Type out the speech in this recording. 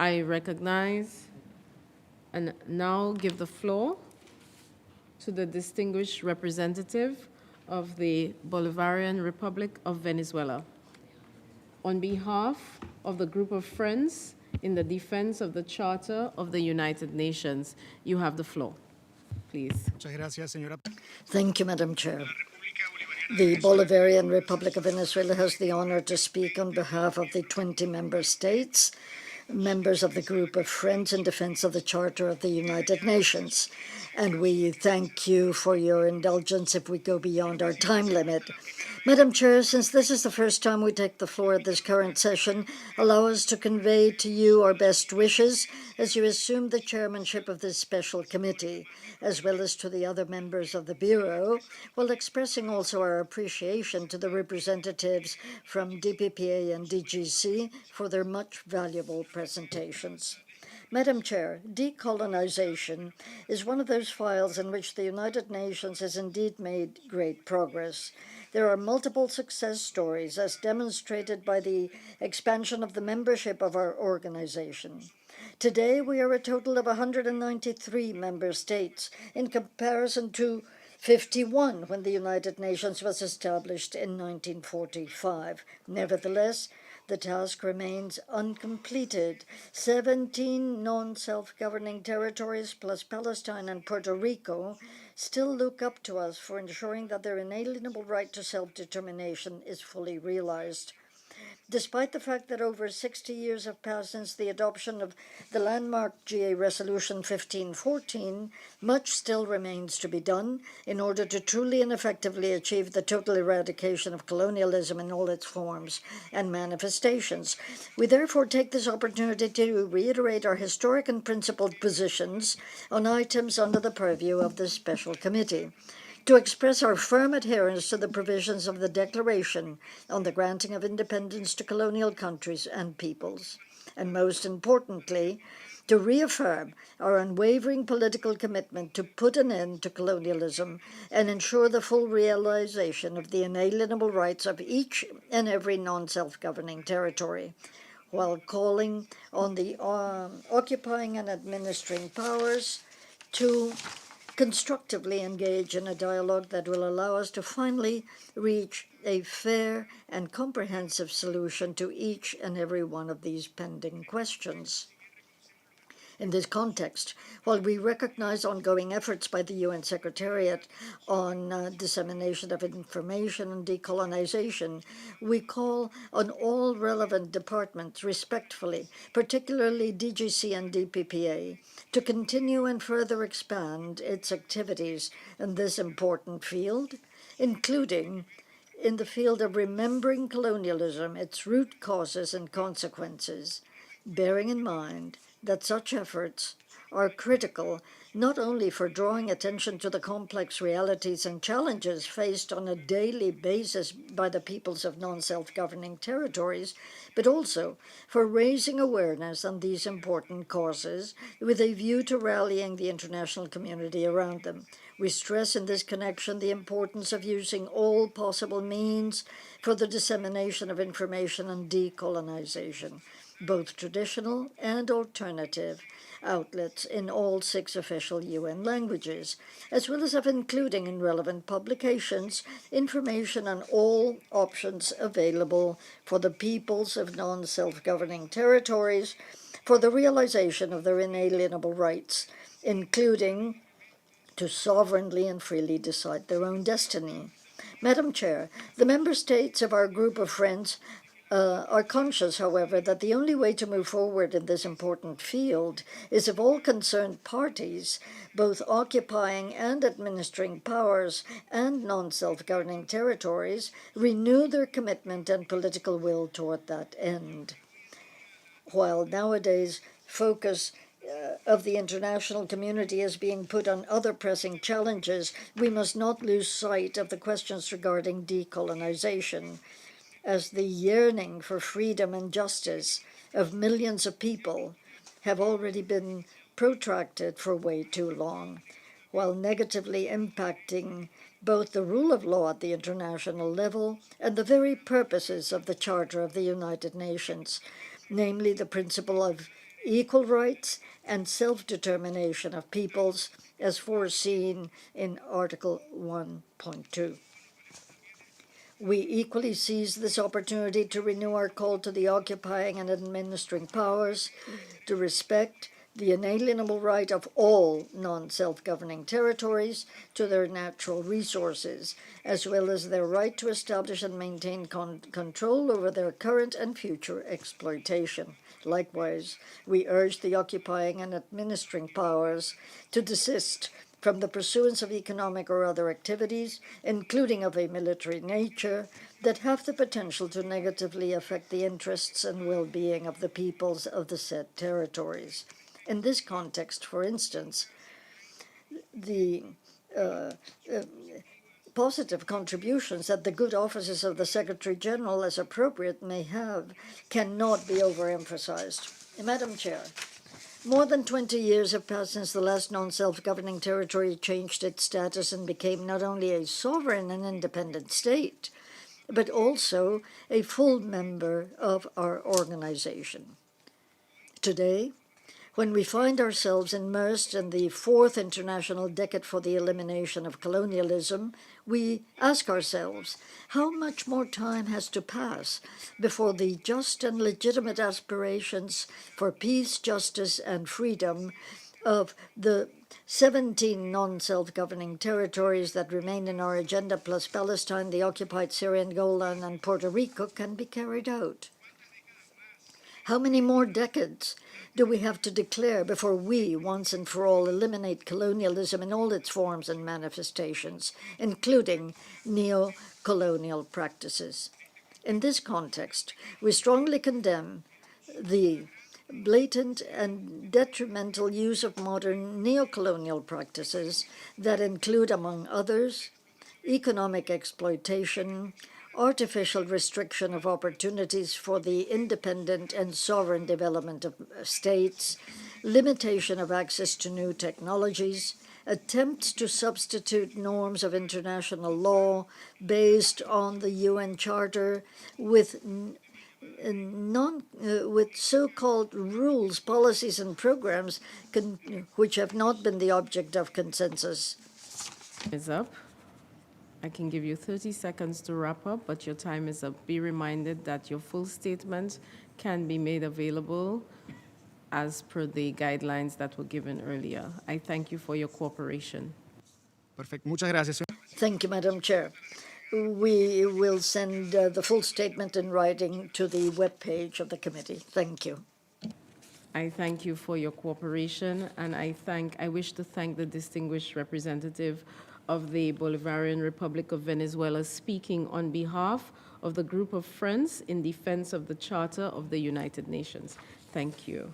I recognize and now give the floor to the distinguished representative of the Bolivarian Republic of Venezuela. On behalf of the group of friends in the defense of the Charter of the United Nations, you have the floor. Please. Thank you, Madam Chair. The Bolivarian Republic of Venezuela has the honor to speak on behalf of the 20 member states, members of the group of Friends in Defense of the Charter of the United Nations. And we thank you for your indulgence if we go beyond our time limit. Madam Chair, since this is the first time we take the floor at this current session, allow us to convey to you our best wishes as you assume the chairmanship of this special committee, as well as to the other members of the Bureau, while expressing also our appreciation to the representatives from DPPA and DGC for their much valuable presentations. Madam Chair, decolonization is one of those files in which the United Nations has indeed made great progress. There are multiple success stories, as demonstrated by the expansion of the membership of our organization. Today, we are a total of 193 member states, in comparison to 51 when the United Nations was established in 1945. Nevertheless, the task remains uncompleted. 17 non-self-governing territories, plus Palestine and Puerto Rico, still look up to us for ensuring that their inalienable right to self-determination is fully realized. Despite the fact that over 60 years have passed since the adoption of the landmark GA Resolution 1514, much still remains to be done in order to truly and effectively achieve the total eradication of colonialism in all its forms and manifestations. We therefore take this opportunity to reiterate our historic and principled positions on items under the purview of this special committee, to express our firm adherence to the provisions of the Declaration on the granting of independence to colonial countries and peoples, and most importantly, to reaffirm our unwavering political commitment to put an end to colonialism and ensure the full realization of the inalienable rights of each and every non-self-governing territory, while calling on the occupying and administering powers to constructively engage in a dialogue that will allow us to finally reach a fair and comprehensive solution to each and every one of these pending questions. In this context, while we recognize ongoing efforts by the UN Secretariat on dissemination of information and decolonization, we call on all relevant departments respectfully, particularly DGC and DPPA, to continue and further expand its activities in this important field, including in the field of remembering colonialism, its root causes and consequences, bearing in mind that such efforts are critical not only for drawing attention to the complex realities and challenges faced on a daily basis by the peoples of non-self-governing territories, but also for raising awareness on these important causes with a view to rallying the international community around them. We stress in this connection the importance of using all possible means for the dissemination of information on decolonization, both traditional and alternative outlets in all 6 official UN languages, as well as of including in relevant publications information on all options available for the peoples of non-self-governing territories for the realization of their inalienable rights, including to sovereignly and freely decide their own destiny. Madam Chair, the member states of our group of friends are conscious, however, that the only way to move forward in this important field is if all concerned parties, both occupying and administering powers and non-self-governing territories, renew their commitment and political will toward that end. While nowadays focus of the international community is being put on other pressing challenges, we must not lose sight of the questions regarding decolonization, as the yearning for freedom and justice of millions of people have already been protracted for way too long, while negatively impacting both the rule of law at the international level and the very purposes of the Charter of the United Nations, namely the principle of equal rights and self-determination of peoples as foreseen in Article 1.2. We equally seize this opportunity to renew our call to the occupying and administering powers to respect the inalienable right of all non-self-governing territories to their natural resources, as well as their right to establish and maintain control over their current and future exploitation. Likewise, we urge the occupying and administering powers to desist from the pursuance of economic or other activities, including of a military nature, that have the potential to negatively affect the interests and well-being of the peoples of the said territories. In this context, for instance, the positive contributions that the good offices of the Secretary General, as appropriate, may have cannot be overemphasized. Madam Chair, more than 20 years have passed since the last non-self-governing territory changed its status and became not only a sovereign and independent state, but also a full member of our organization. Today, when we find ourselves immersed in the fourth international decade for the elimination of colonialism, we ask ourselves, how much more time has to pass before the just and legitimate aspirations for peace, justice, and freedom of the 17 non-self-governing territories that remain in our agenda, plus Palestine, the occupied Syrian Golan, and Puerto Rico, can be carried out? How many more decades do we have to declare before we, once and for all, eliminate colonialism in all its forms and manifestations, including neo-colonial practices? In this context, we strongly condemn the blatant and detrimental use of modern neo-colonial practices that include, among others, economic exploitation, artificial restriction of opportunities for the independent and sovereign development of states, limitation of access to new technologies, attempts to substitute norms of international law based on the UN Charter with so-called rules, policies, and programs which have not been the object of consensus. Is up. I can give you 30 seconds to wrap up, but your time is up. Be reminded that your full statement can be made available as per the guidelines that were given earlier. I thank you for your cooperation. Perfecto. Muchas gracias, señor. Thank you, Madam Chair. We will send the full statement in writing to the webpage of the committee. Thank you. I thank you for your cooperation, and I wish to thank the distinguished representative of the Bolivarian Republic of Venezuela speaking on behalf of the group of friends in defense of the Charter of the United Nations. Thank you.